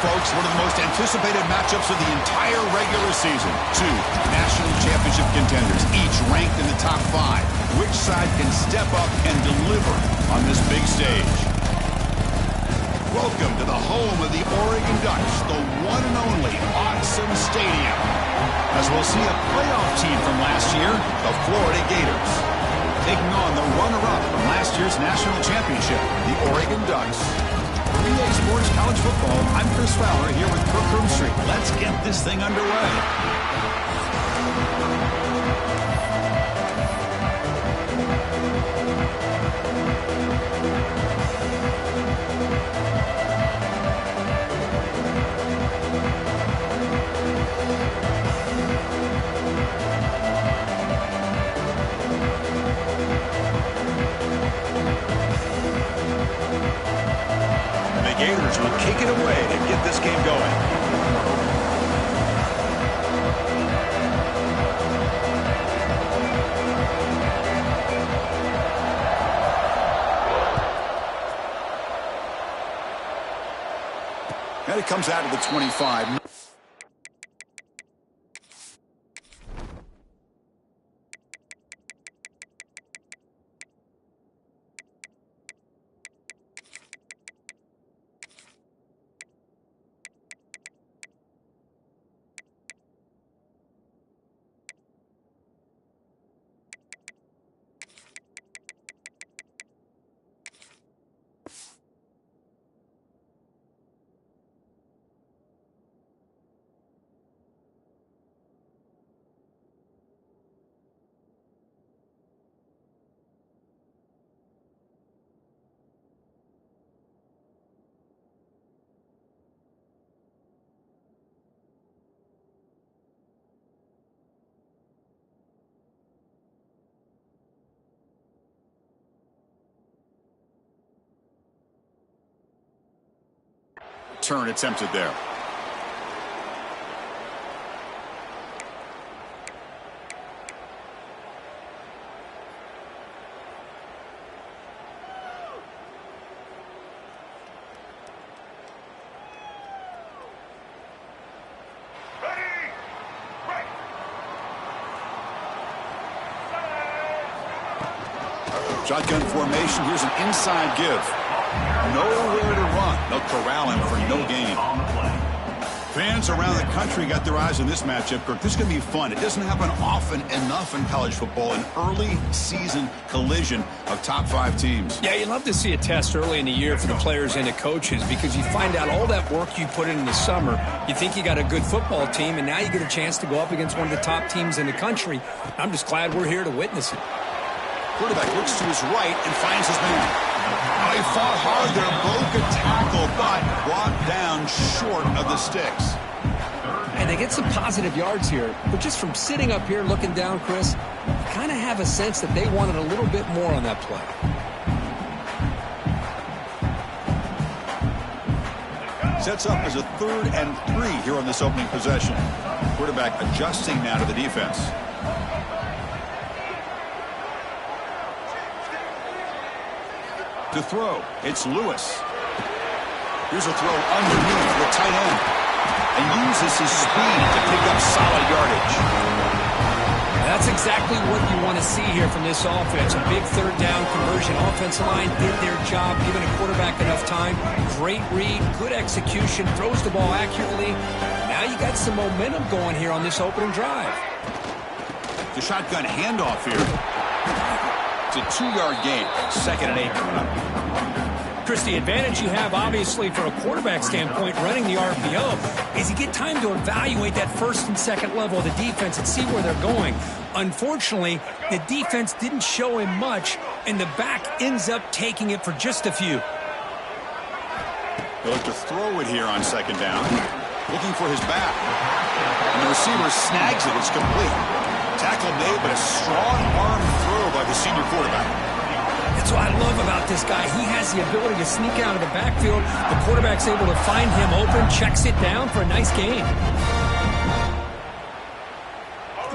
folks, one of the most anticipated matchups of the entire regular season. Two national championship contenders, each ranked in the top 5. Which side can step up and deliver on this big stage? Welcome to the home of the Oregon Ducks, the one and only Autzen Stadium. As we'll see a playoff team from last year, the Florida Gators, taking on the runner-up from last year's national championship, the Oregon Ducks. For EA Sports College Football, I'm Chris Fowler here with Kirk Roomstreet. Let's get this thing underway. Gators will kick it away to get this game going. And it comes out of the 25. Turn attempted there. Shotgun formation. Here's an inside give. Nowhere to run. They'll corral him for no gain. Fans around the country got their eyes on this matchup, Kirk. This is going to be fun. It doesn't happen often enough in college football, an early season collision of top 5 teams. Yeah, you love to see a test early in the year for the players and the coaches because you find out all that work you put in the summer. You think you got a good football team, and now you get a chance to go up against one of the top teams in the country. I'm just glad we're here to witness it. Quarterback looks to his right and finds his man. Oh, he fought hard there, broke a tackle, but brought down short of the sticks. And they get some positive yards here, but just from sitting up here looking down, Chris, you kind of have a sense that they wanted a little bit more on that play. Sets up as a 3rd and 3 here on this opening possession. Quarterback adjusting now to the defense. To throw, it's Lewis. Here's a throw underneath the tight end. And uses his speed to pick up solid yardage. That's exactly what you want to see here from this offense. A big 3rd down conversion. Offensive line did their job, giving a quarterback enough time. Great read, good execution, throws the ball accurately. Now you got some momentum going here on this opening drive. The shotgun handoff here. It's a 2-yard gain. 2nd and 8 coming up. Chris, the advantage you have, obviously, from a quarterback standpoint, running the RPO, is you get time to evaluate that 1st and 2nd level of the defense and see where they're going. Unfortunately, the defense didn't show him much, and the back ends up taking it for just a few. He'll look to throw it here on 2nd down. Looking for his back. And the receiver snags it. It's complete. Tackle made, but a strong arm throw by the senior quarterback. That's what I love about this guy. He has the ability to sneak out of the backfield. The quarterback's able to find him open, checks it down for a nice gain.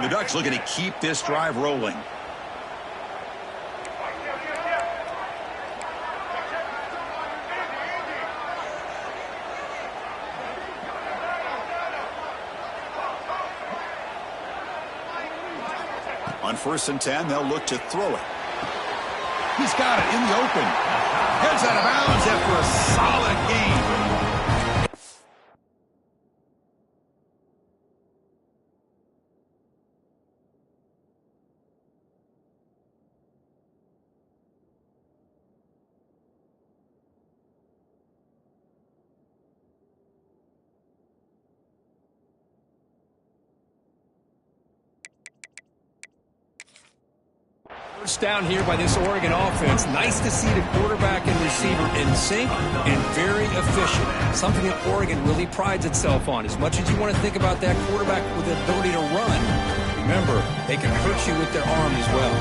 The Ducks looking to keep this drive rolling. On 1st and 10, they'll look to throw it. He's got it in the open. Heads out of bounds after a solid game. First down here by this Oregon offense. Nice to see the quarterback and receiver in sync and very efficient. Something that Oregon really prides itself on. As much as you want to think about that quarterback with the ability to run, remember, they can hurt you with their arm as well.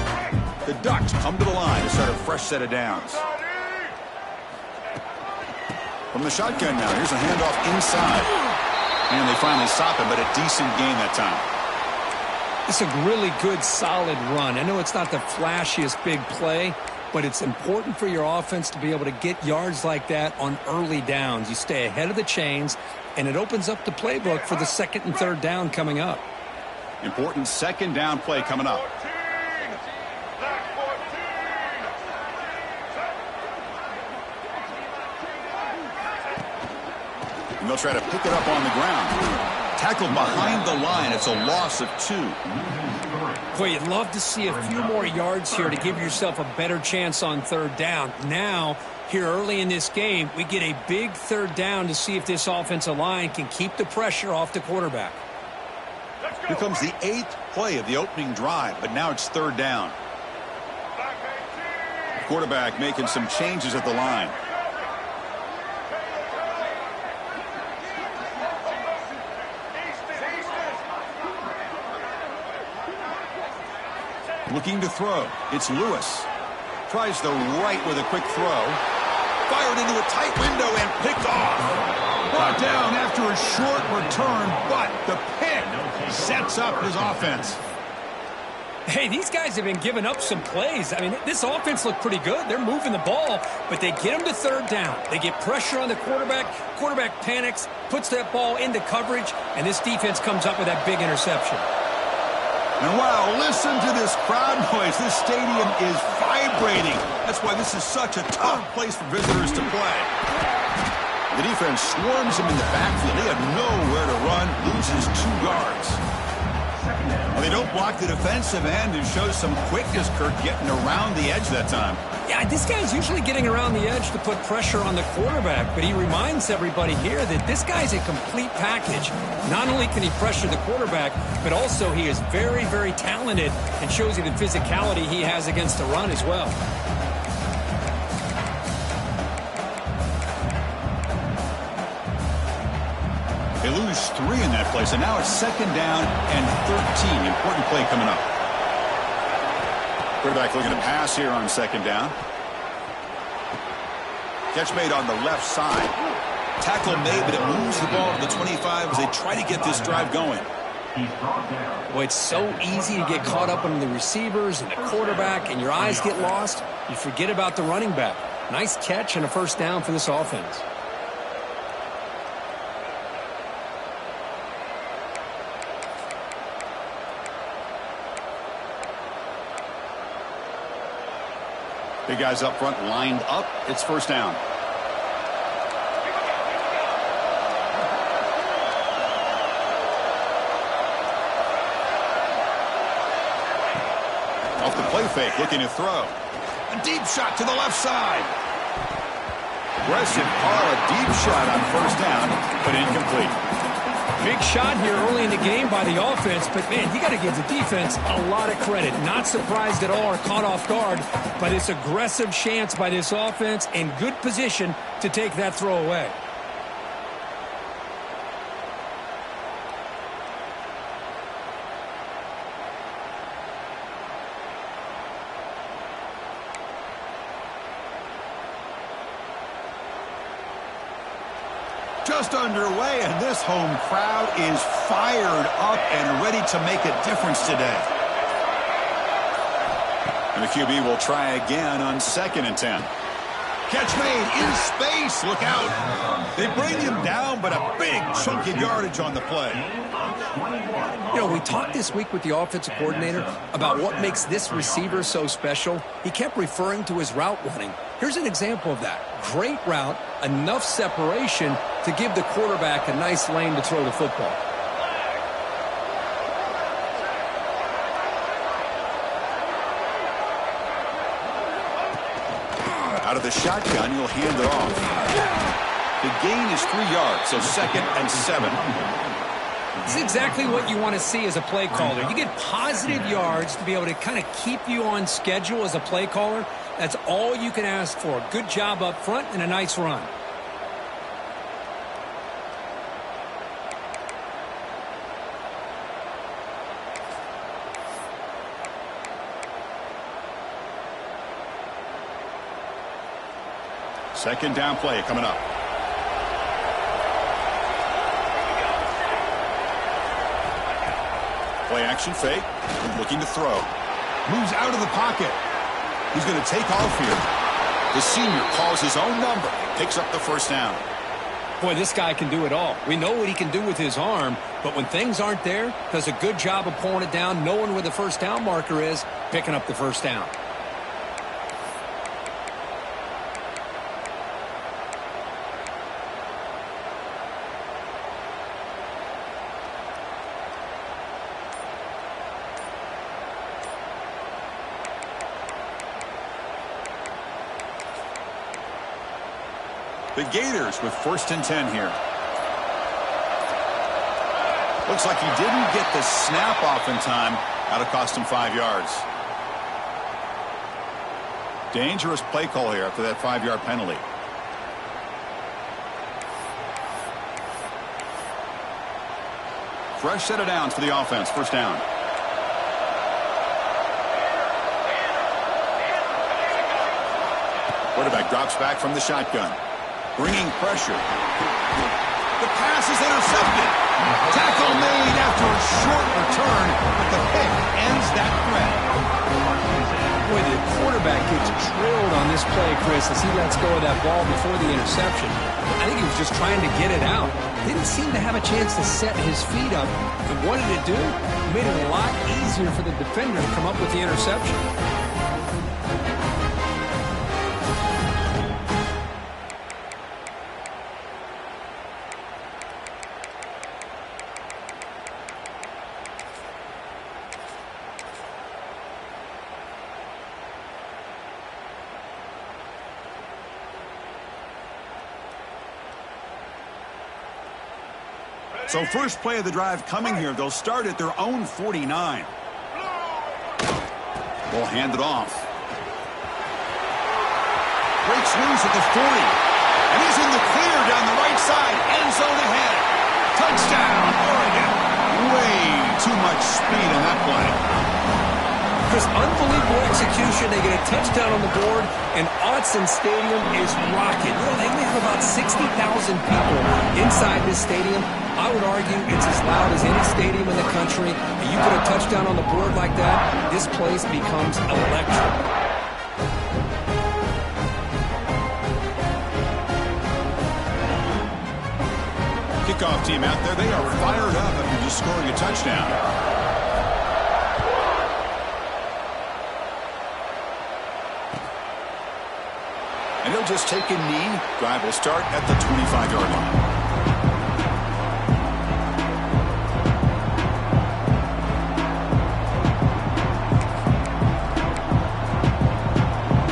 The Ducks come to the line to start a fresh set of downs. From the shotgun now, here's a handoff inside. And they finally stop him, but a decent gain that time. It's a really good, solid run. I know it's not the flashiest big play, but it's important for your offense to be able to get yards like that on early downs. You stay ahead of the chains, and it opens up the playbook for the 2nd and 3rd down coming up. Important 2nd down play coming up. And they'll try to pick it up on the ground. Tackled behind the line. It's a loss of 2. Boy, you'd love to see a few more yards here to give yourself a better chance on 3rd down. Now, here early in this game, we get a big 3rd down to see if this offensive line can keep the pressure off the quarterback. Here comes the 8th play of the opening drive, but now it's 3rd down. Quarterback making some changes at the line. Looking to throw. It's Lewis. Tries the right with a quick throw. Fired into a tight window and picked off. Brought down after a short return, but the pick sets up his offense. Hey, these guys have been giving up some plays. I mean, this offense looked pretty good. They're moving the ball, but they get them to 3rd down. They get pressure on the quarterback. Quarterback panics, puts that ball into coverage, and this defense comes up with that big interception. And wow, listen to this crowd noise. This stadium is vibrating. That's why this is such a tough place for visitors to play. The defense swarms him in the backfield. They have nowhere to run, loses 2 guards. Well, they don't block the defensive end and shows some quickness, Kirk, getting around the edge that time. Yeah, this guy's usually getting around the edge to put pressure on the quarterback, but he reminds everybody here that this guy's a complete package. Not only can he pressure the quarterback, but also he is very, very talented and shows you the physicality he has against the run as well. They lose 3 in that play, so now it's 2nd down and 13. Important play coming up. Quarterback looking to pass here on 2nd down. Catch made on the left side. Tackle made, but it moves the ball to the 25 as they try to get this drive going. Well, it's so easy to get caught up on the receivers and the quarterback, and your eyes get lost. You forget about the running back. Nice catch and a 1st down for this offense. Big guys up front lined up. It's 1st down. Off the play fake, looking to throw. A deep shot to the left side. Aggressive call, a deep shot on 1st down, but incomplete. Big shot here early in the game by the offense, but, man, you got to give the defense a lot of credit. Not surprised at all or caught off guard by this aggressive chance by this offense and good position to take that throw away. Just underway, and this home crowd is fired up and ready to make a difference today. And the QB will try again on 2nd and 10. Catch made in space. Look out. They bring him down, but a big chunk of yardage on the play. You know, we talked this week with the offensive coordinator about what makes this receiver so special. He kept referring to his route running. Here's an example of that. Great route, enough separation to give the quarterback a nice lane to throw the football. Out of the shotgun, he'll hand it off. The gain is 3 yards, so 2nd and 7. This is exactly what you want to see as a play caller. You get positive yards to be able to kind of keep you on schedule as a play caller. That's all you can ask for. Good job up front and a nice run. Second down play coming up. Play action fake. Looking to throw. Moves out of the pocket. He's going to take off here. The senior calls his own number. Picks up the first down. Boy, this guy can do it all. We know what he can do with his arm, but when things aren't there, does a good job of pulling it down, knowing where the first down marker is, picking up the first down. The Gators with 1st and 10 here. Looks like he didn't get the snap off in time. That'll cost him 5 yards. Dangerous play call here after that 5-yard penalty. Fresh set of downs for the offense. First down. Quarterback drops back from the shotgun. Bringing pressure. The pass is intercepted. Tackle made after a short return, but the pick ends that threat. Boy, the quarterback gets drilled on this play, Chris, as he lets go of that ball before the interception. I think he was just trying to get it out. Didn't seem to have a chance to set his feet up. And what did it do? It made it a lot easier for the defender to come up with the interception. So first play of the drive coming here. They'll start at their own 49. They'll hand it off. Breaks loose at the 40. And he's in the clear down the right side. End zone ahead. Touchdown, Oregon. Way too much speed in that play. Chris, unbelievable execution. They get a touchdown on the board, and Autzen Stadium is rocking. You know, they have about 60,000 people inside this stadium. I would argue it's as loud as any stadium in the country. And you put a touchdown on the board like that, this place becomes electric. Kickoff team out there. They are fired up after just scoring a touchdown. And he'll just take a knee. Drive will start at the 25-yard line.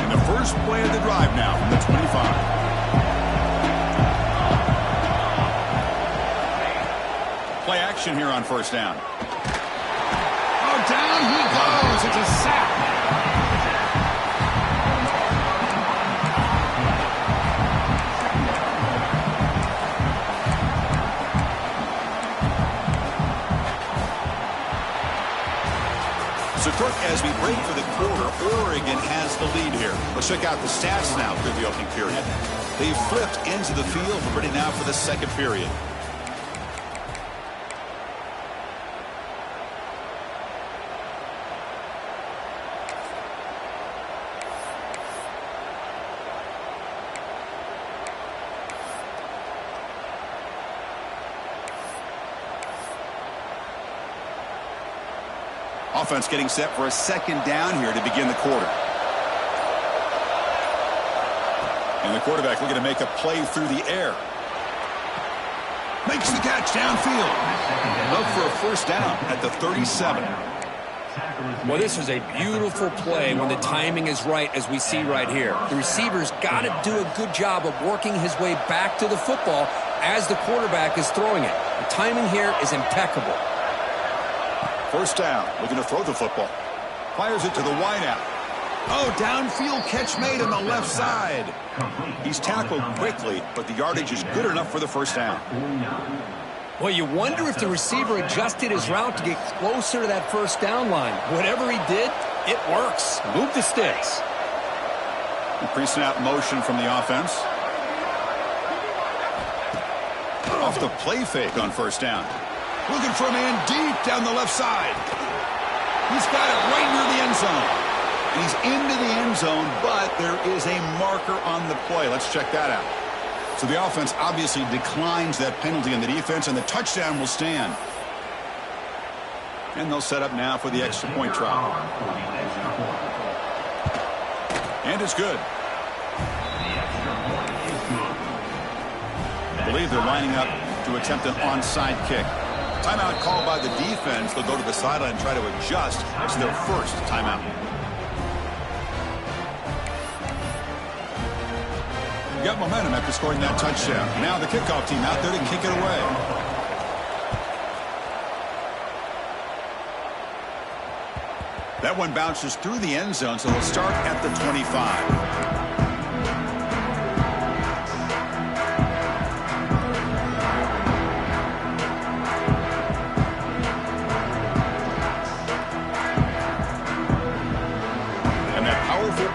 And the first play of the drive now from the 25. Play action here on first down. Oh, down he goes. It's a sack. So, Kirk, as we break for the quarter, Oregon has the lead here. Let's check out the stats now through the opening period. They've flipped into the field. We're ready now for the second period. Offense getting set for a second down here to begin the quarter. And the quarterback looking to make a play through the air. Makes the catch downfield. Up for a first down at the 37. Well, this is a beautiful play when the timing is right, as we see right here. The receiver's got to do a good job of working his way back to the football as the quarterback is throwing it. The timing here is impeccable. First down, looking to throw the football. Fires it to the wideout. Oh, downfield catch made on the left side. He's tackled quickly, but the yardage is good enough for the first down. Well, you wonder if the receiver adjusted his route to get closer to that first down line. Whatever he did, it works. Move the sticks. Pre-snap motion from the offense. Off the play fake on first down. Looking for a man deep down the left side. He's got it right near the end zone. And he's into the end zone, but there is a marker on the play. Let's check that out. So the offense obviously declines that penalty on the defense, and the touchdown will stand. And they'll set up now for the extra point try. And it's good. I believe they're lining up to attempt an onside kick. Timeout called by the defense. They'll go to the sideline and try to adjust. It's their first timeout. Got momentum after scoring that touchdown. Now the kickoff team out there to kick it away. That one bounces through the end zone, so they'll start at the 25.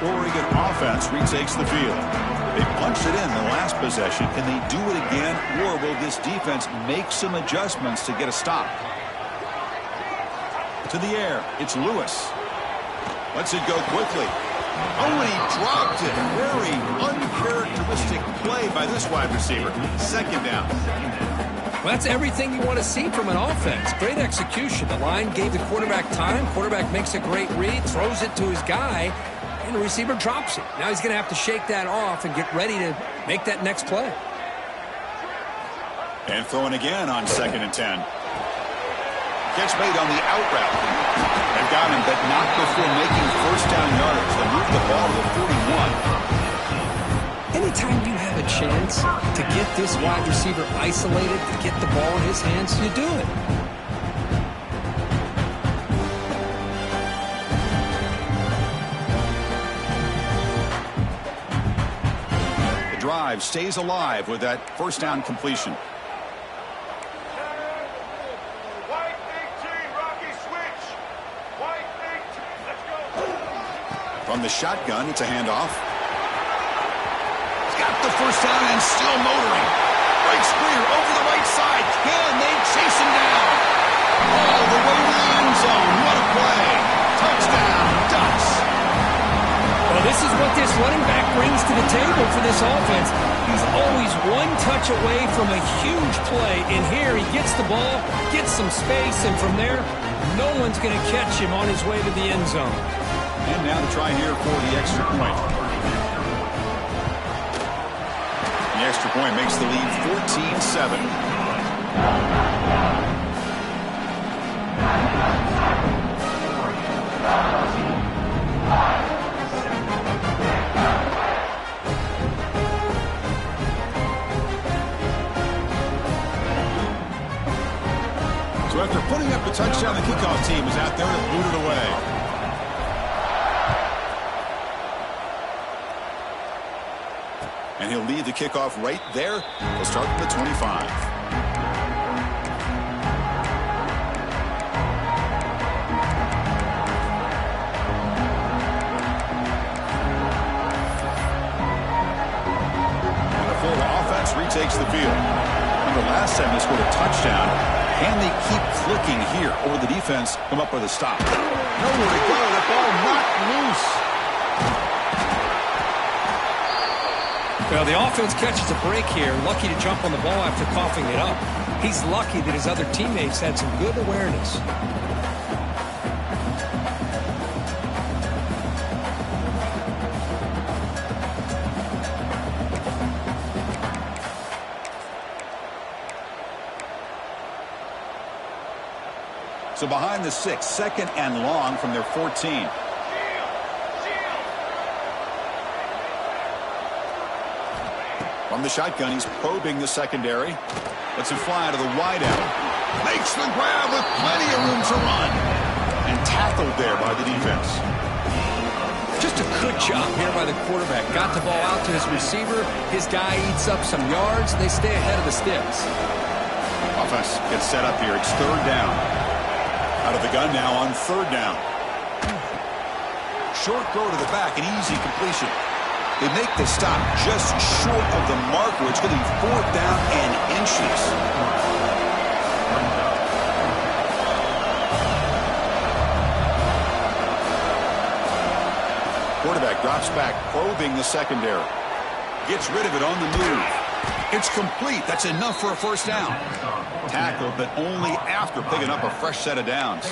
Oregon offense retakes the field. They punched it in the last possession. Can they do it again, or will this defense make some adjustments to get a stop? To the air, it's Lewis. Lets it go quickly. Oh, and he dropped it. Very uncharacteristic play by this wide receiver. Second down. Well, that's everything you want to see from an offense. Great execution. The line gave the quarterback time. Quarterback makes a great read, throws it to his guy, and the receiver drops it. Now he's going to have to shake that off and get ready to make that next play. And throwing again on 2nd and 10. Catch made on the out route. They've got him, but not before making first down yardage. They'll move the ball to the 41. Anytime you have a chance to get this wide receiver isolated, to get the ball in his hands, you do it. The drive stays alive with that first down completion. From the shotgun, it's a handoff. He's got the first down and still motoring. Breaks clear over the right side. Can they chase him down? All the way to the end zone. What a play. Touchdown, Ducks. Well, this is what this running back brings to the table for this offense. He's always one touch away from a huge play. And here he gets the ball, gets some space, and from there, no one's going to catch him on his way to the end zone. And now to try here for the extra point. The extra point makes the lead 14-7. So after putting up the touchdown, the kickoff team is out there to boot it away. And he'll lead the kickoff right there. He'll start at the 25. And the full offense retakes the field. Remember last time they scored a touchdown. Can they keep clicking here, or the defense come up with a stop? Nowhere to go. The ball knocked loose. Well, the offense catches a break here. Lucky to jump on the ball after coughing it up. He's lucky that his other teammates had some good awareness. So behind the 6, second and long from their 14. From the shotgun, he's probing the secondary. Lets it fly to the wideout. Makes the grab with plenty of room to run. And tackled there by the defense. Just a good job here by the quarterback. Got the ball out to his receiver. His guy eats up some yards. They stay ahead of the sticks. Offense gets set up here. It's third down. Out of the gun now on third down. Short throw to the back, an easy completion. They make the stop just short of the marker. It's going to be fourth down and inches. Quarterback drops back, probing the secondary. Gets rid of it on the move. It's complete. That's enough for a first down. Tackled, but only after picking up a fresh set of downs.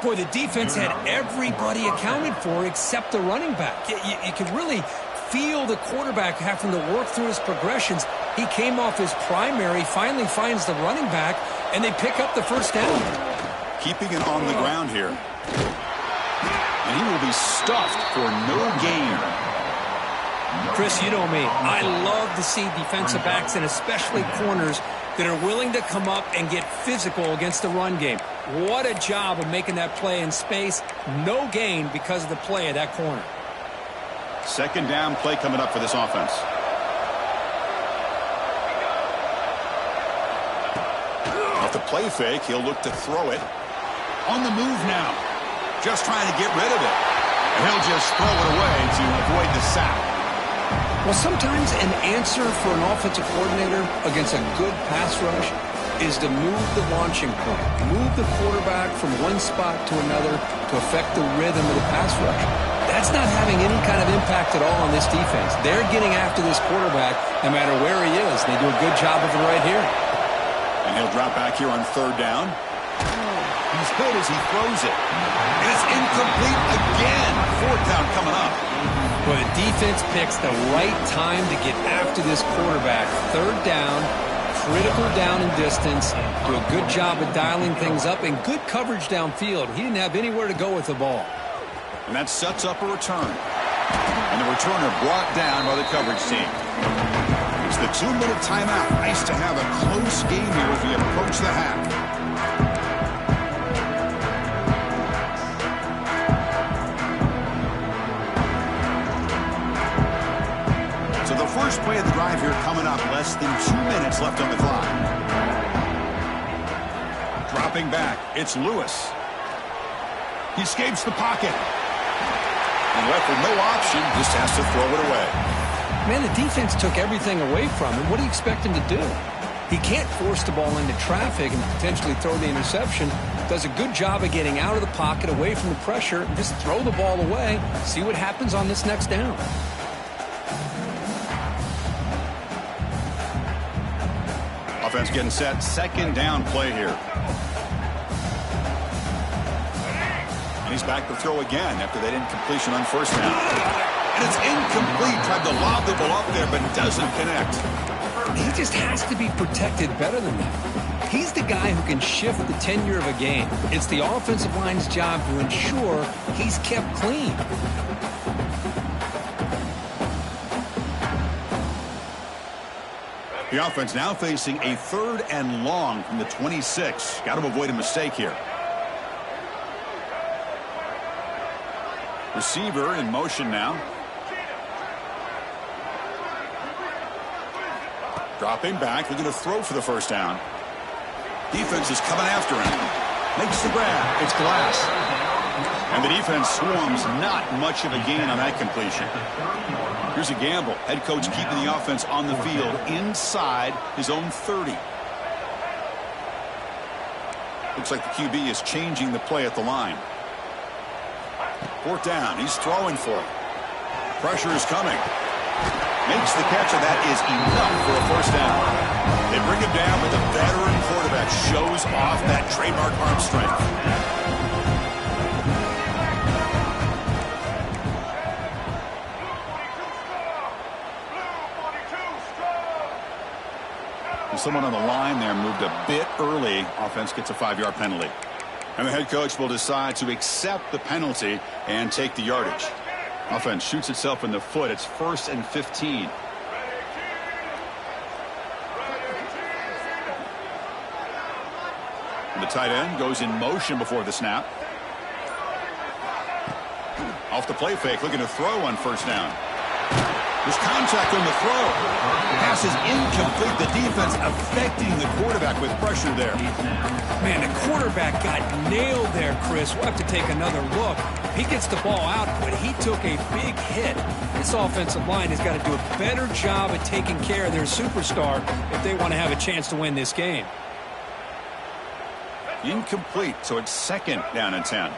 Boy, the defense had everybody accounted for except the running back. You could really feel the quarterback having to work through his progressions. He came off his primary, finally finds the running back, and they pick up the first down. Keeping it on the ground here. And he will be stuffed for no gain. Chris, you know me. I love to see defensive backs and especially corners that are willing to come up and get physical against the run game. What a job of making that play in space. No gain because of the play of that corner. Second down play coming up for this offense. Off the play fake, he'll look to throw it. On the move now. Just trying to get rid of it. And he'll just throw it away to avoid the sack. Well, sometimes an answer for an offensive coordinator against a good pass rush is to move the launching point, move the quarterback from one spot to another to affect the rhythm of the pass rush. That's not having any kind of impact at all on this defense. They're getting after this quarterback no matter where he is. They do a good job of it right here. And he'll drop back here on third down. He's hit as he throws it. And it's incomplete again. Fourth down coming up. Well, the defense picks the right time to get after this quarterback. Third down, critical down and distance. Do a good job of dialing things up and good coverage downfield. He didn't have anywhere to go with the ball. And that sets up a return. And the returner brought down by the coverage team. It's the 2-minute timeout. Nice to have a close game here as we approach the half. First play of the drive here coming up. Less than 2 minutes left on the clock. Dropping back. It's Lewis. He escapes the pocket. And left with no option. Just has to throw it away. Man, the defense took everything away from him. What do you expect him to do? He can't force the ball into traffic and potentially throw the interception. Does a good job of getting out of the pocket, away from the pressure, and just throw the ball away. See what happens on this next down. Offense getting set. Second down play here. And he's back to throw again after that incompletion on first down. And it's incomplete. Tried to lob the ball up there, but doesn't connect. He just has to be protected better than that. He's the guy who can shift the tenure of a game. It's the offensive line's job to ensure he's kept clean. The offense now facing a third and long from the 26. Got to avoid a mistake here. Receiver in motion now. Dropping back, looking to throw for the first down. Defense is coming after him. Makes the grab. It's Glass. And the defense swarms. Not much of a gain on that completion. Here's a gamble. Head coach keeping the offense on the field inside his own 30. Looks like the QB is changing the play at the line. Fourth down. He's throwing for it. Pressure is coming. Makes the catch, and that is enough for a first down. They bring him down, but the veteran quarterback shows off that trademark arm strength. Someone on the line there moved a bit early. Offense gets a 5-yard penalty. And the head coach will decide to accept the penalty and take the yardage. Offense shoots itself in the foot. It's 1st and 15. The tight end goes in motion before the snap. Off the play fake, looking to throw on 1st down. There's contact on the throw. Pass is incomplete. The defense affecting the quarterback with pressure there. Man, the quarterback got nailed there, Chris. We'll have to take another look. He gets the ball out, but he took a big hit. This offensive line has got to do a better job at taking care of their superstar if they want to have a chance to win this game. Incomplete, so it's 2nd down and 10.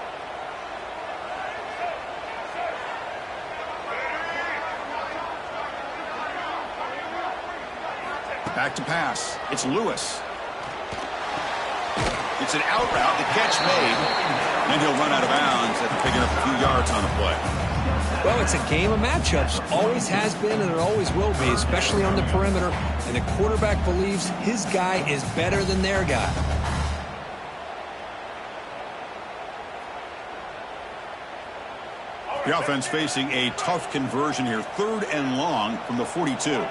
Back to pass. It's Lewis. It's an out route. The catch made. And he'll run out of bounds after picking up a few yards on the play. Well, it's a game of matchups. Always has been and it always will be, especially on the perimeter. And the quarterback believes his guy is better than their guy. The offense facing a tough conversion here. 3rd and long from the 42.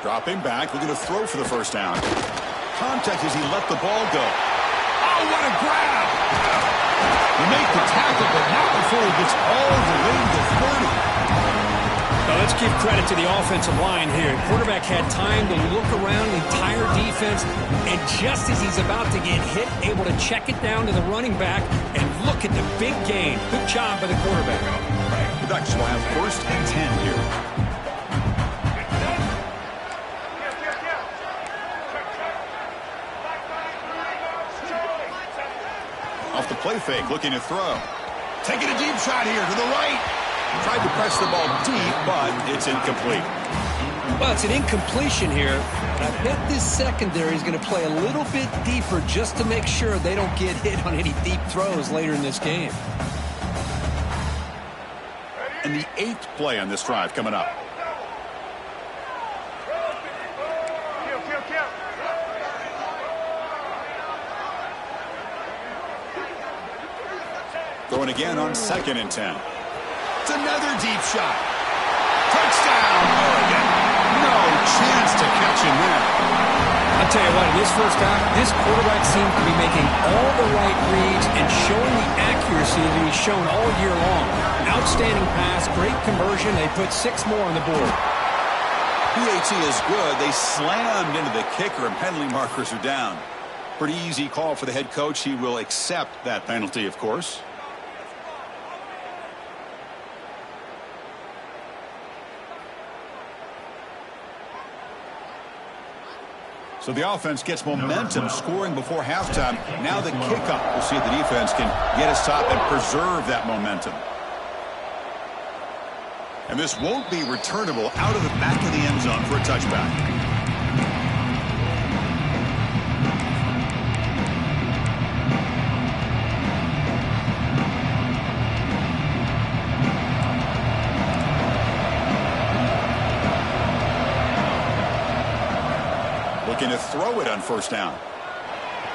Dropping back, looking to throw for the 1st down. Contact as he let the ball go. Oh, what a grab! He make the tackle, but not before he gets all the way to the 30. Now let's give credit to the offensive line here. Quarterback had time to look around the entire defense, and just as he's about to get hit, able to check it down to the running back, and look at the big gain. Good job by the quarterback. The Ducks will have 1st and 10 here. Off the play fake, looking to throw. Taking a deep shot here to the right. Tried to press the ball deep, but it's incomplete. Well, it's an incompletion here. I bet this secondary is going to play a little bit deeper just to make sure they don't get hit on any deep throws later in this game. And the 8th play on this drive coming up. Throwing again on 2nd and 10. It's another deep shot. Touchdown, Oregon. No chance to catch him there. I'll tell you what, in this first half, this quarterback seemed to be making all the right reads and showing the accuracy that he's shown all year long. Outstanding pass, great conversion. They put 6 more on the board. PAT is good. They slammed into the kicker and penalty markers are down. Pretty easy call for the head coach. He will accept that penalty, of course. So the offense gets momentum, scoring before halftime. Now the kickoff. We'll see if the defense can get us top and preserve that momentum. And this won't be returnable out of the back of the end zone for a touchback. Looking to throw it on 1st down.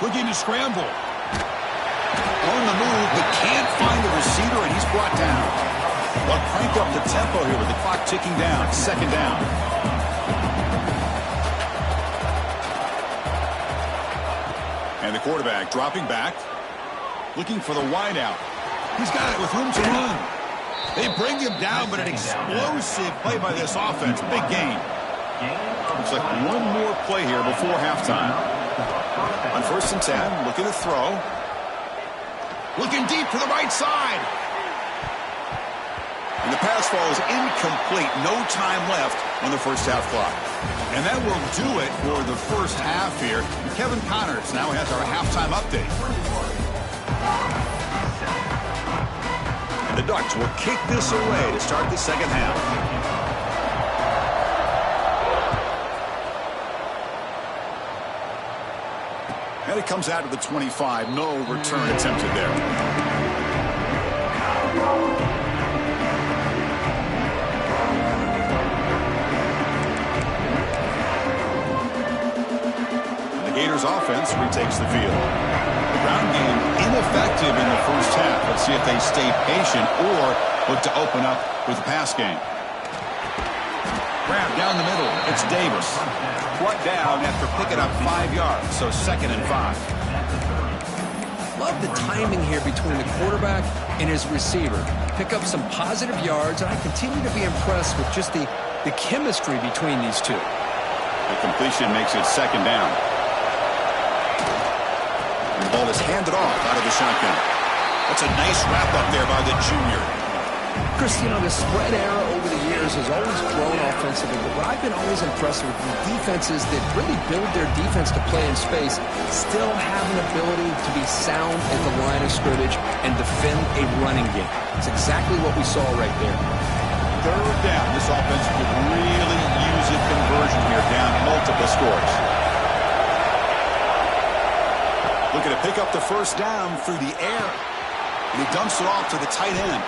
Looking to scramble. On the move, but can't find the receiver, and he's brought down. They'll crank up the tempo here with the clock ticking down. 2nd down. And the quarterback dropping back. Looking for the wideout. He's got it with room to run. They bring him down, but an explosive play by this offense. Big gain. Looks like one more play here before halftime. On 1st and 10, looking to throw. Looking deep to the right side. And the pass falls incomplete. No time left on the first half clock. And that will do it for the first half here. Kevin Connors now has our halftime update. And the Ducks will kick this away to start the second half. And it comes out of the 25. No return attempted there. Gators offense retakes the field. The ground game ineffective in the first half. Let's see if they stay patient or look to open up with the pass game. Grab down the middle. It's Davis. Brought down after picking up 5 yards, so 2nd and 5. Love the timing here between the quarterback and his receiver. Pick up some positive yards, and I continue to be impressed with just the chemistry between these two. The completion makes it 2nd down. The ball is handed off out of the shotgun. That's a nice wrap-up there by the junior. Chris, you know, the spread era over the years has always grown offensively, but what I've been always impressed with the defenses that really build their defense to play in space still have an ability to be sound at the line of scrimmage and defend a running game. It's exactly what we saw right there. 3rd down. This offense could really use a conversion here, down multiple scores. Looking to pick up the 1st down through the air. And he dumps it off to the tight end.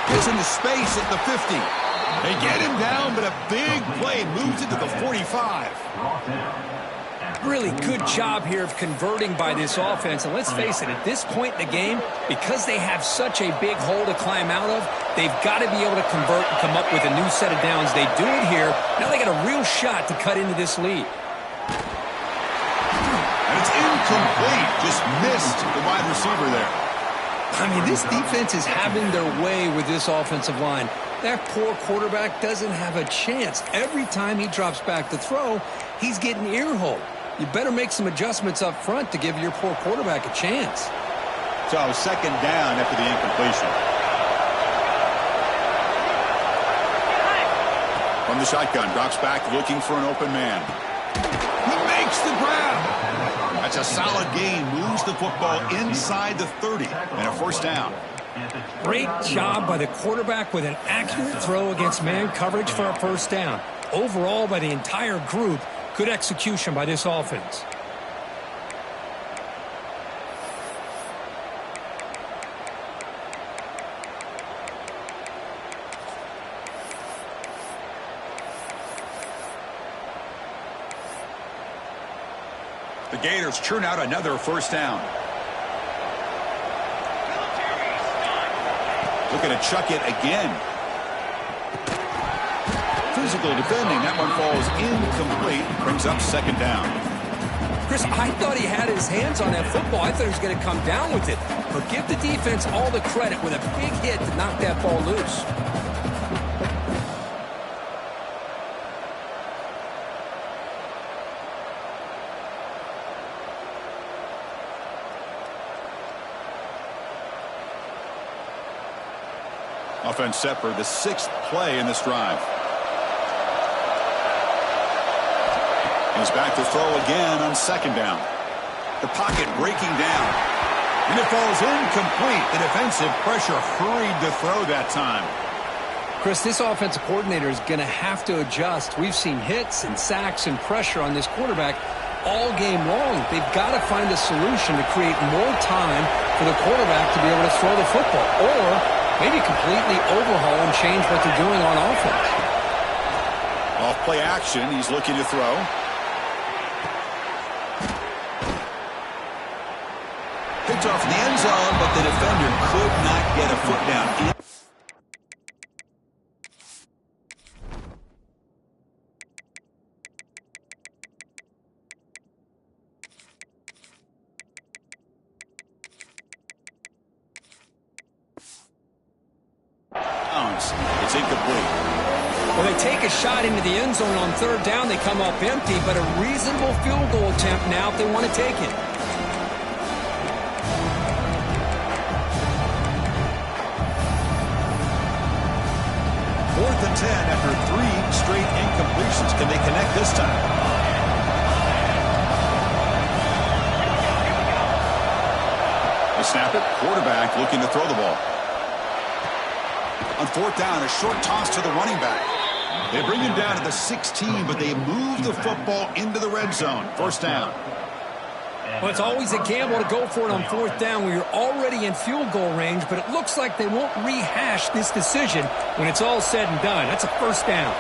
Gets into space at the 50. They get him down, but a big play moves it to the 45. Really good job here of converting by this offense. And let's face it, at this point in the game, because they have such a big hole to climb out of, they've got to be able to convert and come up with a new set of downs. They do it here. Now they got a real shot to cut into this lead. And it's incomplete. Just missed the wide receiver there. I mean, this defense is having their way with this offensive line. That poor quarterback doesn't have a chance. Every time he drops back to throw, he's getting earholed. You better make some adjustments up front to give your poor quarterback a chance. So 2nd down after the incompletion. From the shotgun, drops back looking for an open man. He makes the grab. That's a solid gain. Moves the football inside the 30 and a 1st down. Great job by the quarterback with an accurate throw against man coverage for a 1st down. Overall, by the entire group, good execution by this offense. The Gators churn out another 1st down. Looking to chuck it again. Physical defending. That one falls incomplete. Brings up 2nd down. Chris, I thought he had his hands on that football. I thought he was going to come down with it. But give the defense all the credit with a big hit to knock that ball loose. Offense set for the 6th play in this drive. He's back to throw again on 2nd down. The pocket breaking down. And it falls incomplete. The defensive pressure hurried to throw that time. Chris, this offensive coordinator is going to have to adjust. We've seen hits and sacks and pressure on this quarterback all game long. They've got to find a solution to create more time for the quarterback to be able to throw the football. Or maybe completely overhaul and change what they're doing on offense. Off play action. He's looking to throw. Picked off in the end zone, but the defender could not get a foot down. It's incomplete. Well, they take a shot into the end zone on 3rd down. They come up empty, but a reasonable field goal attempt now if they want to take it. Fourth and 10 after 3 straight incompletions. Can they connect this time? They snap it. Quarterback looking to throw the ball. On 4th down, a short toss to the running back. They bring him down to the 16, but they move the football into the red zone. 1st down. Well, it's always a gamble to go for it on fourth down when you're already in field goal range, but it looks like they won't rehash this decision when it's all said and done. That's a first down.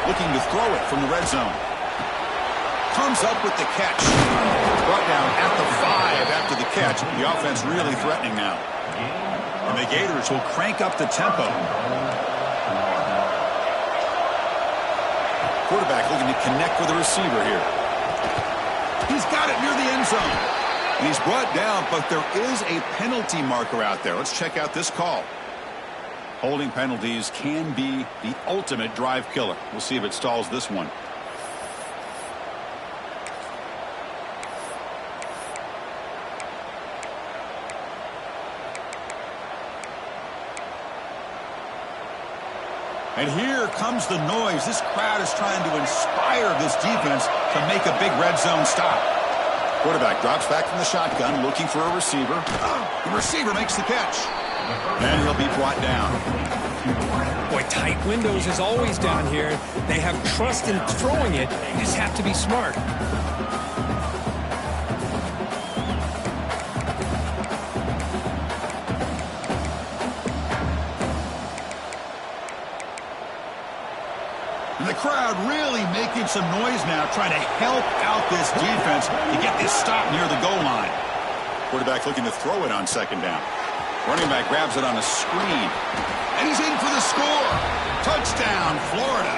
Looking to throw it from the red zone. Comes up with the catch. Brought down at the 5 after the catch. The offense really threatening now. And the Gators will crank up the tempo. Quarterback looking to connect with the receiver here. He's got it near the end zone. And he's brought down, but there is a penalty marker out there. Let's check out this call. Holding penalties can be the ultimate drive killer. We'll see if it stalls this one. And here comes the noise. This crowd is trying to inspire this defense to make a big red zone stop. Quarterback drops back from the shotgun, looking for a receiver. The receiver makes the catch. And he'll be brought down. Boy, tight windows is always down here. They have trust in throwing it. You just have to be smart. And the crowd really making some noise now, trying to help out this defense to get this stop near the goal line. Quarterback looking to throw it on second down. Running back grabs it on a screen. And he's in for the score. Touchdown, Florida.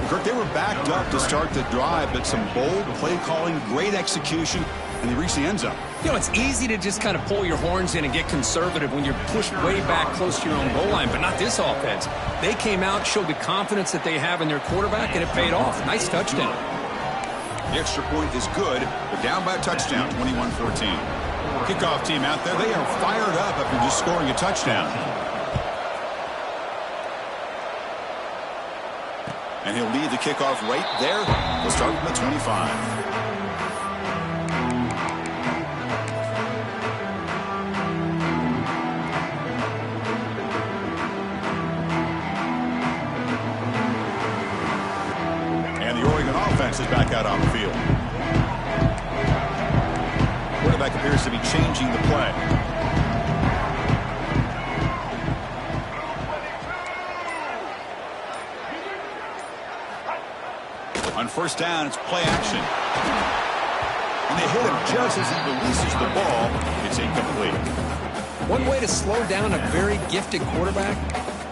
Kirk, they were backed up to start the drive, but some bold play calling, great execution, and they reached the end zone. You know, it's easy to just kind of pull your horns in and get conservative when you're pushed way back close to your own goal line, but not this offense. They came out, showed the confidence that they have in their quarterback, and it paid off. Nice touchdown. The extra point is good. They're down by a touchdown, 21-14. Kickoff team out there, they are fired up after just scoring a touchdown. And he'll lead the kickoff right there. We'll start from the 25. Is back out on the field. Quarterback appears to be changing the play. On first down, it's play action. And they hit him just as he releases the ball. It's incomplete. One way to slow down a very gifted quarterback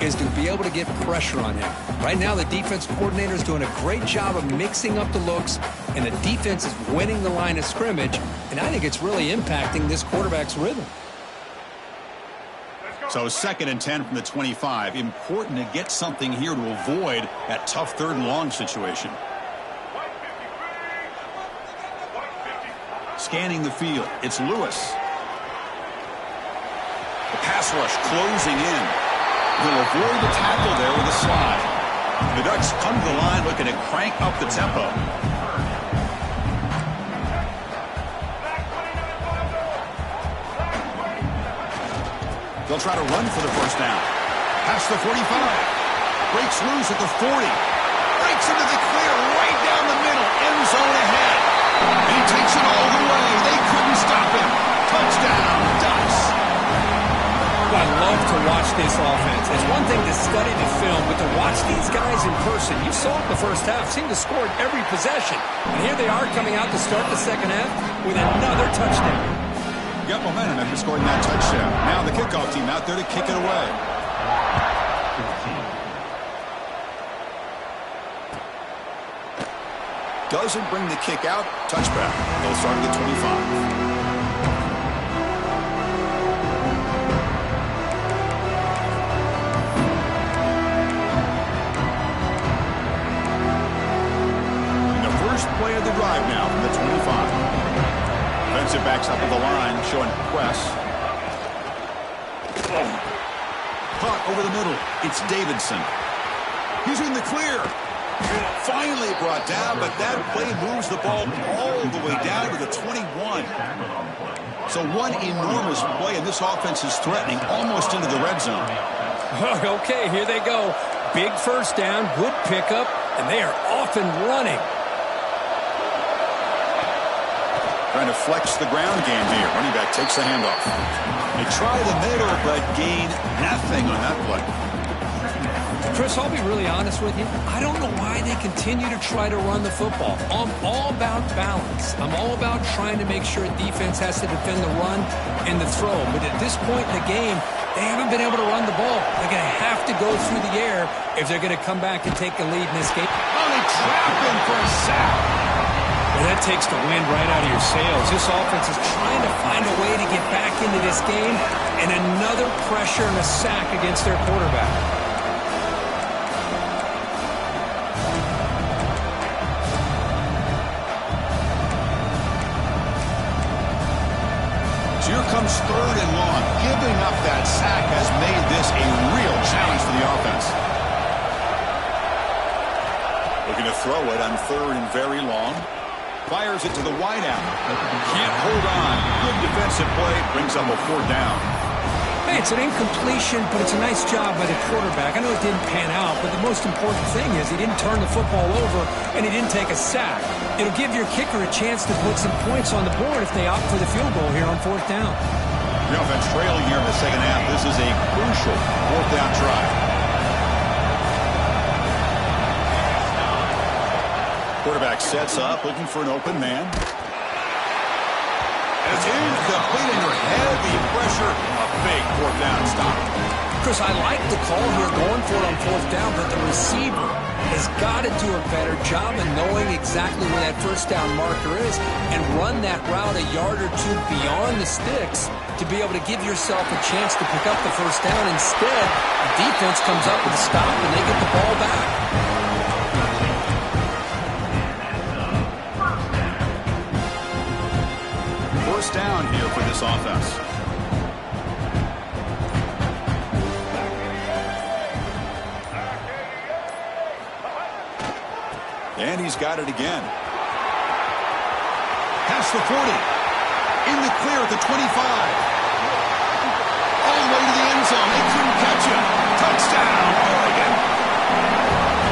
is to be able to get pressure on him. Right now, the defense coordinator is doing a great job of mixing up the looks, and the defense is winning the line of scrimmage, and I think it's really impacting this quarterback's rhythm. So 2nd and 10 from the 25. Important to get something here to avoid that tough 3rd and long situation. Scanning the field, it's Lewis. The pass rush closing in. He'll avoid the tackle there with a slide. The Ducks come to the line looking to crank up the tempo. They'll try to run for the first down. Past the 45. Breaks loose at the 40. Breaks into the clear right down the middle. End zone ahead. And he takes it all the way. They couldn't stop him. Touchdown, Ducks. I love to watch this offense. It's one thing to study the film, but to watch these guys in person, you saw it in the first half, seemed to score at every possession. And here they are coming out to start the second half with another touchdown. Got momentum after scoring that touchdown. Now the kickoff team out there to kick it away. Doesn't bring the kick out. Touchback. They'll start at the 25. Play of the drive now from the 25. Defensive backs up at the line, showing press. Caught over the middle. It's Davidson. He's in the clear. Finally brought down, but that play moves the ball all the way down to the 21. So one enormous play, and this offense is threatening almost into the red zone. Okay, here they go. Big first down, good pickup, and they are off and running. Trying to flex the ground game here. Running back takes the handoff. They try the middle, but gain nothing on that play. Chris, I'll be really honest with you. I don't know why they continue to try to run the football. I'm all about balance. I'm all about trying to make sure defense has to defend the run and the throw. But at this point in the game, they haven't been able to run the ball. They're going to have to go through the air if they're going to come back and take the lead in this game. Oh, they trap him for a sack. Well, that takes the wind right out of your sails. This offense is trying to find a way to get back into this game, and another pressure and a sack against their quarterback. Here comes 3rd and long. Giving up that sack has made this a real challenge for the offense. Looking to throw it on 3rd and very long. Fires it to the wideout. Can't hold on. Good defensive play. Brings up a 4th down. Hey, it's an incompletion, but it's a nice job by the quarterback. I know it didn't pan out, but the most important thing is he didn't turn the football over and he didn't take a sack. It'll give your kicker a chance to put some points on the board if they opt for the field goal here on 4th down. The offense trailing here in the second half. This is a crucial 4th down try. Quarterback sets up, looking for an open man. It's incomplete under heavy pressure. A big 4th down stop. Chris, I like the call here going for it on 4th down, but the receiver has got to do a better job of knowing exactly where that 1st down marker is and run that route a yard or two beyond the sticks to be able to give yourself a chance to pick up the 1st down. Instead, the defense comes up with a stop and they get the ball back. 1st down here for this offense. And he's got it again. Past the 40. In the clear at the 25. All the way to the end zone. They couldn't catch him. Touchdown, Oregon.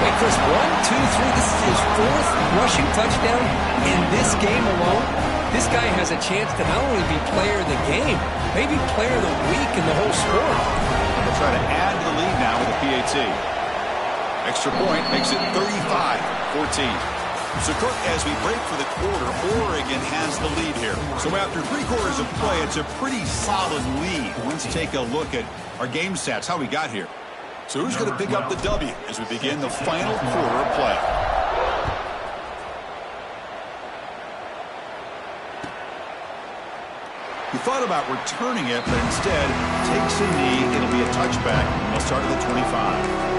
Hey, Chris, 1, 2, 3. This is his 4th rushing touchdown in this game alone. This guy has a chance to not only be player of the game, maybe player of the week in the whole sport. They'll try to add to the lead now with a PAT. Extra point makes it 35-14. So, Cook, as we break for the quarter, Oregon has the lead here. So after 3 quarters of play, it's a pretty solid lead. Let's take a look at our game stats, how we got here. So who's going to pick up the W as we begin the final quarter of play? He thought about returning it, but instead takes a knee. It'll be a touchback. They'll start at the 25.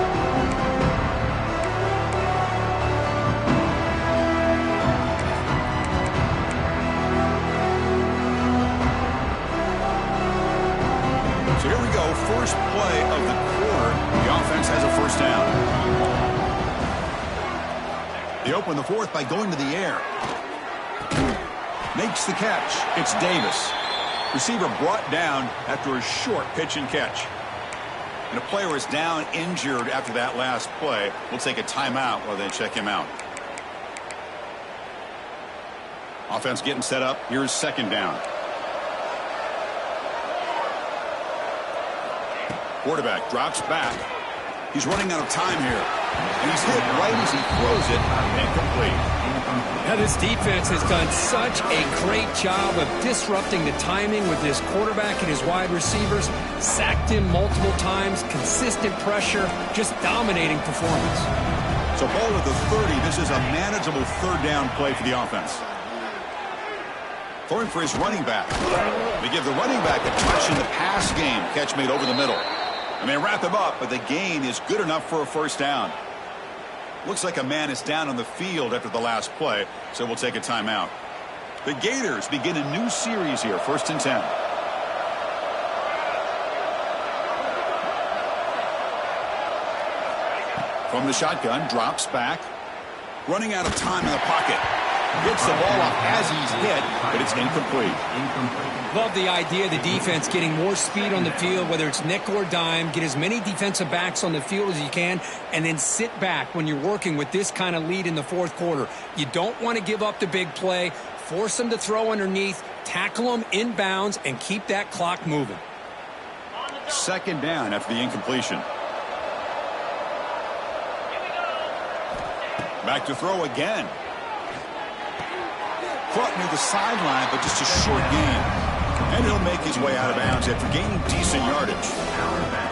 So here we go, first play of the quarter. The offense has a 1st down. They open the 4th by going to the air. Makes the catch. It's Davis. Receiver brought down after a short pitch and catch. And a player is down injured after that last play. We'll take a timeout while they check him out. Offense getting set up. Here's 2nd down. Quarterback drops back. He's running out of time here. And he's hit right as he throws it. Incomplete. Now, this defense has done such a great job of disrupting the timing with his quarterback and his wide receivers. Sacked him multiple times. Consistent pressure. Just dominating performance. So ball at the 30. This is a manageable 3rd down play for the offense. Throwing for his running back. They give the running back a touch in the pass game. Catch made over the middle. And they wrap him up, but the gain is good enough for a 1st down. Looks like a man is down on the field after the last play, so we'll take a timeout. The Gators begin a new series here, 1st and 10. From the shotgun, drops back. Running out of time in the pocket. Gets the ball up as he's hit, but it's incomplete. Love the idea of the defense getting more speed on the field, whether it's nickel or dime. Get as many defensive backs on the field as you can, and then sit back when you're working with this kind of lead in the fourth quarter. You don't want to give up the big play. Force them to throw underneath, tackle them inbounds, and keep that clock moving. Second down after the incompletion. Back to throw again. Caught near the sideline, but just a short gain. And he'll make his way out of bounds after gaining decent yardage.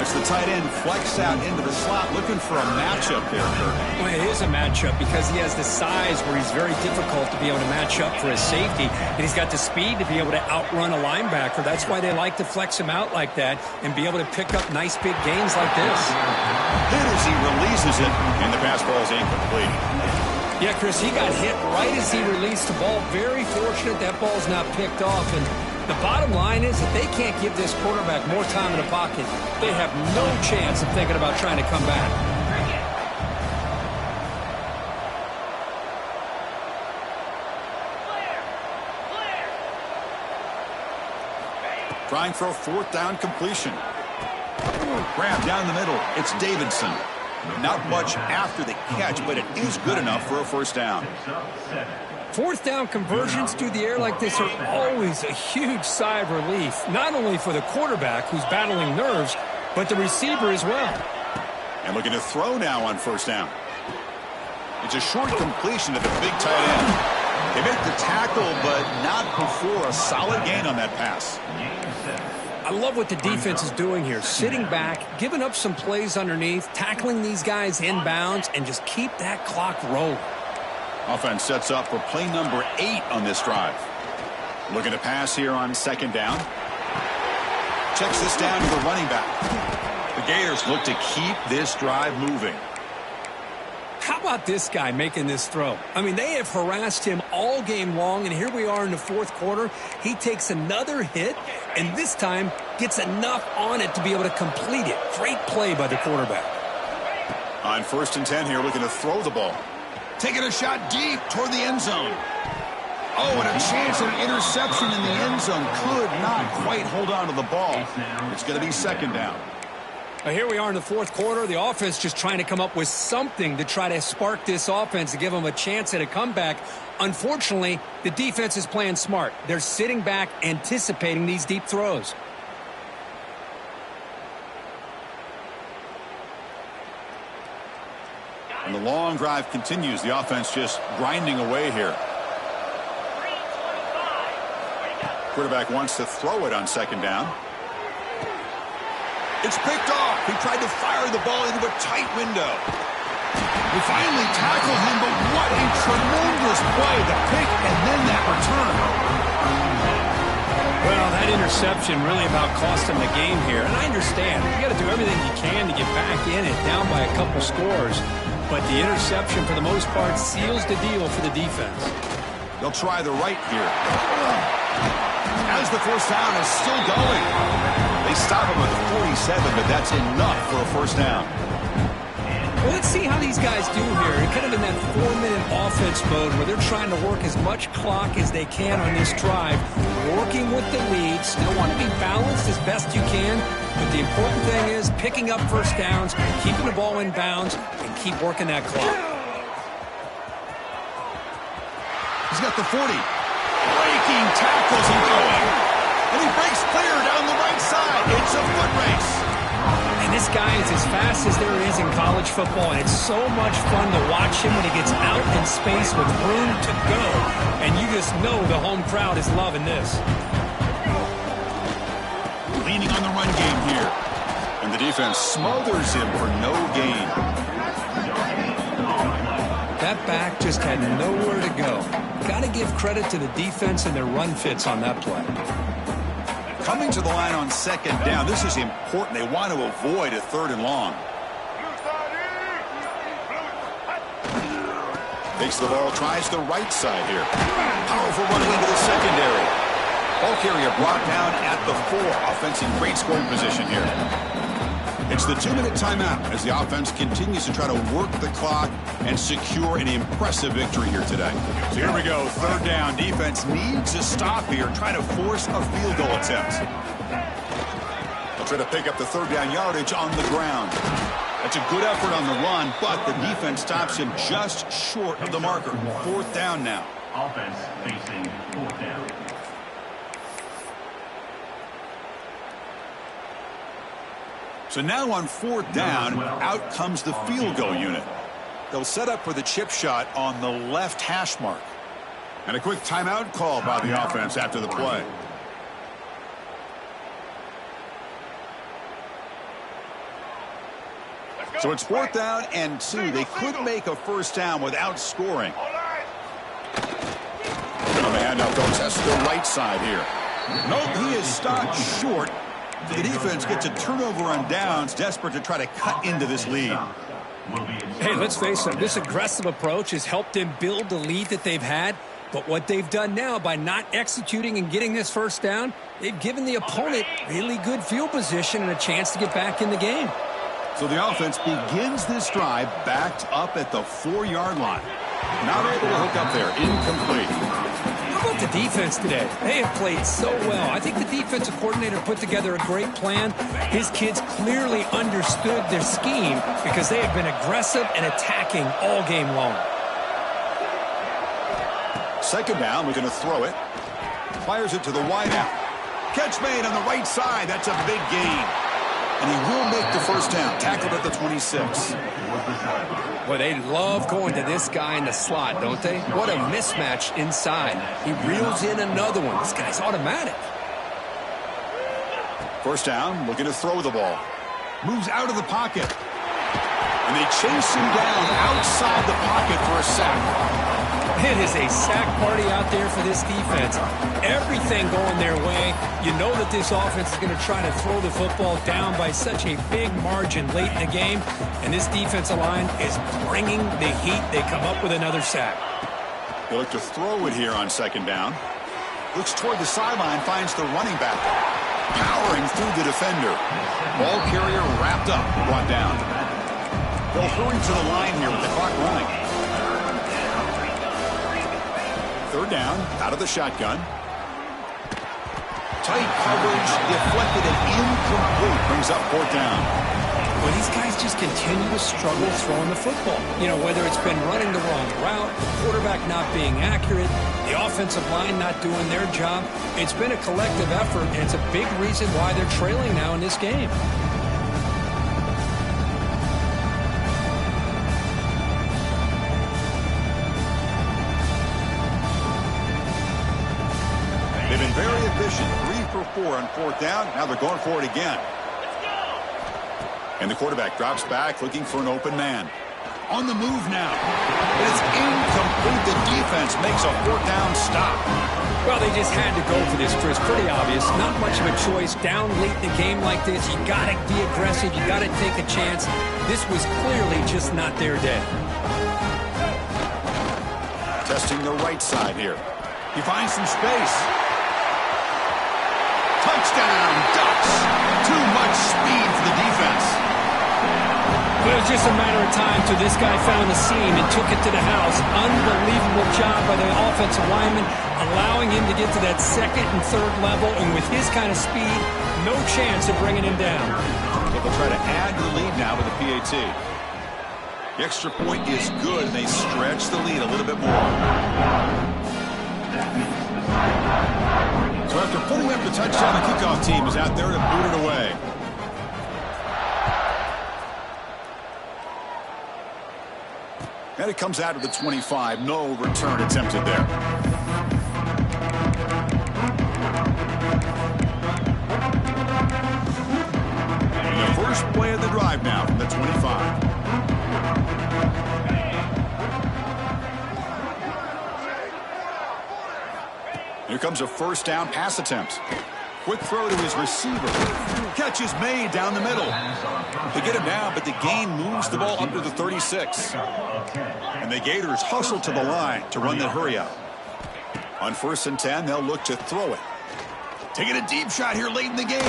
It's the tight end flex out into the slot, looking for a matchup there, Kurt. Well, it is a matchup because he has the size where he's very difficult to be able to match up for his safety, and he's got the speed to be able to outrun a linebacker. That's why they like to flex him out like that and be able to pick up nice big gains like this. Hit as he releases it, and the pass ball is incomplete. Yeah, Chris, he got hit right as he released the ball. Very fortunate that ball's not picked off. And the bottom line is that they can't give this quarterback more time in the pocket. They have no chance of thinking about trying to come back. Trying for a fourth down completion. Grab down the middle. It's Davidson. Not much after the catch, but it is good enough for a first down. Fourth down conversions through the air like this are always a huge sigh of relief, not only for the quarterback who's battling nerves, but the receiver as well. And looking to throw now on first down. It's a short completion to the big tight end. They make the tackle, but not before a solid gain on that pass. I love what the defense is doing here. Sitting back, giving up some plays underneath, tackling these guys inbounds, and just keep that clock rolling. Offense sets up for play number 8 on this drive. Looking to pass here on second down. Checks this down to the running back. The Gators look to keep this drive moving. How about this guy making this throw? I mean, they have harassed him all game long, and here we are in the fourth quarter. He takes another hit, and this time gets enough on it to be able to complete it. Great play by the quarterback. On 1st and 10 here, looking to throw the ball. Taking a shot deep toward the end zone. Oh, and a chance at an interception in the end zone. Could not quite hold on to the ball. It's going to be second down. Now here we are in the fourth quarter. The offense just trying to come up with something to try to spark this offense to give them a chance at a comeback. Unfortunately, the defense is playing smart. They're sitting back, anticipating these deep throws. And the long drive continues. The offense just grinding away here. Quarterback wants to throw it on second down. It's picked off. He tried to fire the ball into a tight window. We finally tackle him, but what a tremendous play. The pick and then that return. Well, that interception really about cost him the game here. And I understand. You got to do everything you can to get back in it, down by a couple scores. But the interception, for the most part, seals the deal for the defense. They'll try the right here. As the first down is still going. They stop him at the 47, but that's enough for a first down. Well, let's see how these guys do here. They're kind of in that 4-minute offense mode where they're trying to work as much clock as they can on this drive, working with the lead. Still want to be balanced as best you can, but the important thing is picking up first downs, keeping the ball in bounds, and keep working that clock. He's got the 40. Breaking tackles and going. And he breaks clear down the right side. It's a foot race. And this guy is as fast as there is in college football, and it's so much fun to watch him when he gets out in space with room to go. And you just know the home crowd is loving this. Leaning on the run game here. And the defense smothers him for no gain. That back just had nowhere to go. Got to give credit to the defense and their run fits on that play. Coming to the line on second down. This is important. They want to avoid a 3rd and long. Takes the ball, tries the right side here. Powerful running into the secondary. Ball carrier brought down at the 4. Offense in great scoring position here. It's the 2-minute timeout as the offense continues to try to work the clock and secure an impressive victory here today. So here we go, 3rd down. Defense needs to stop here, try to force a field goal attempt. They'll try to pick up the 3rd down yardage on the ground. That's a good effort on the run, but the defense stops him just short of the marker. 4th down now. Offense facing 4th down. So now on 4th down, out comes the field goal unit. They'll set up for the chip shot on the left hash mark. And a quick timeout call by the offense after the play. So it's 4th down and 2. They could make a 1st down without scoring. On the handoff goes to the right side here. Nope, he is stopped short. The defense gets a turnover on downs, desperate to try to cut into this lead. Hey, let's face it, this aggressive approach has helped them build the lead that they've had. But what they've done now by not executing and getting this 1st down, they've given the opponent really good field position and a chance to get back in the game. So the offense begins this drive backed up at the 4-yard line. Not able to hook up there. Incomplete. How about the defense today? They have played so well. I think the defensive coordinator put together a great plan. His kids clearly understood their scheme because they have been aggressive and attacking all game long. 2nd down, we're going to throw it. Fires it to the wideout. Catch made on the right side. That's a big gain. And he will make the 1st down. Tackled at the 26. Well, they love going to this guy in the slot, don't they? What a mismatch inside. He reels in another one. This guy's automatic. 1st down, looking to throw the ball. Moves out of the pocket. And they chase him down outside the pocket for a sack. It is a sack party out there for this defense. Everything going their way. You know that this offense is going to try to throw the football down by such a big margin late in the game. And this defensive line is bringing the heat. They come up with another sack. They look to throw it here on 2nd down. Looks toward the sideline, finds the running back. Powering through the defender. Ball carrier wrapped up, brought down. They'll hurry to the line here with the clock running. 3rd down, out of the shotgun. Tight coverage, deflected and incomplete. Brings up 4th down. Well, these guys just continue to struggle throwing the football. You know, whether it's been running the wrong route, the quarterback not being accurate, the offensive line not doing their job. It's been a collective effort, and it's a big reason why they're trailing now in this game. They've been very efficient. 3 for 4 on 4th down. Now they're going for it again. And the quarterback drops back, looking for an open man. On the move now. But it's incomplete. The defense makes a 4th down stop. Well, they just had to go for this, Chris. Pretty obvious. Not much of a choice. Down late in the game like this, you got to be aggressive. You got to take a chance. This was clearly just not their day. Testing the right side here. He finds some space. Touchdown, Ducks. Too much speed for the defense. But it was just a matter of time till this guy found the seam and took it to the house. Unbelievable job by the offensive lineman, allowing him to get to that 2nd and 3rd level. And with his kind of speed, no chance of bringing him down. So they'll try to add to the lead now with the PAT. The extra point is good, and they stretch the lead a little bit more. So after putting up the touchdown, the kickoff team is out there to boot it away. And it comes out of the 25. No return attempted there. And the first play of the drive now from the 25. Here comes a 1st down pass attempt. Quick throw to his receiver. Catch is made down the middle. They get him down, but the gain moves the ball up to the 36. And the Gators hustle to the line to run the hurry out. On 1st and 10, they'll look to throw it. Taking a deep shot here late in the game.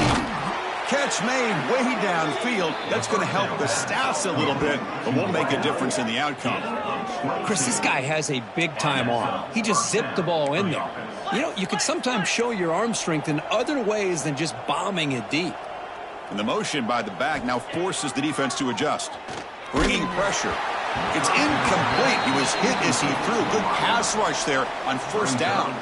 Catch made way downfield. That's going to help the stats a little bit, but won't make a difference in the outcome. Chris, this guy has a big-time arm. He just zipped the ball in there. You know, you can sometimes show your arm strength in other ways than just bombing it deep. And the motion by the back now forces the defense to adjust. Bringing pressure. It's incomplete. He was hit as he threw. Good pass rush there on first down.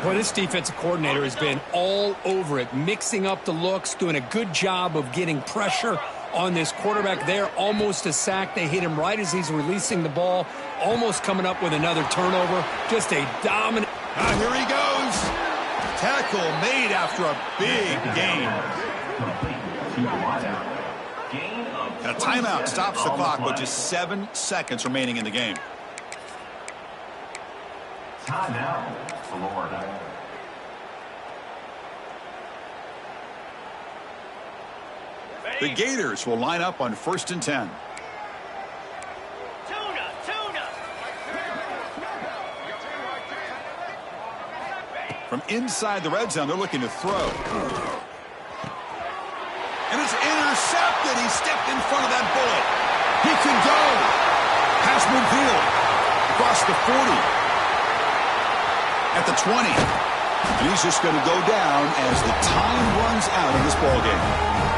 Well, this defensive coordinator has been all over it, mixing up the looks, doing a good job of getting pressure on this quarterback there. Almost a sack. They hit him right as he's releasing the ball, almost coming up with another turnover. Just a dominant. Here he goes. Tackle made after a big gain. A timeout stops the clock with just 7 seconds remaining in the game. Timeout, Florida. The Gators will line up on 1st and 10. From inside the red zone, they're looking to throw. And it's intercepted. He stepped in front of that bullet. He can go. Pass midfield. Across the 40. At the 20. And he's just going to go down as the time runs out in this ballgame.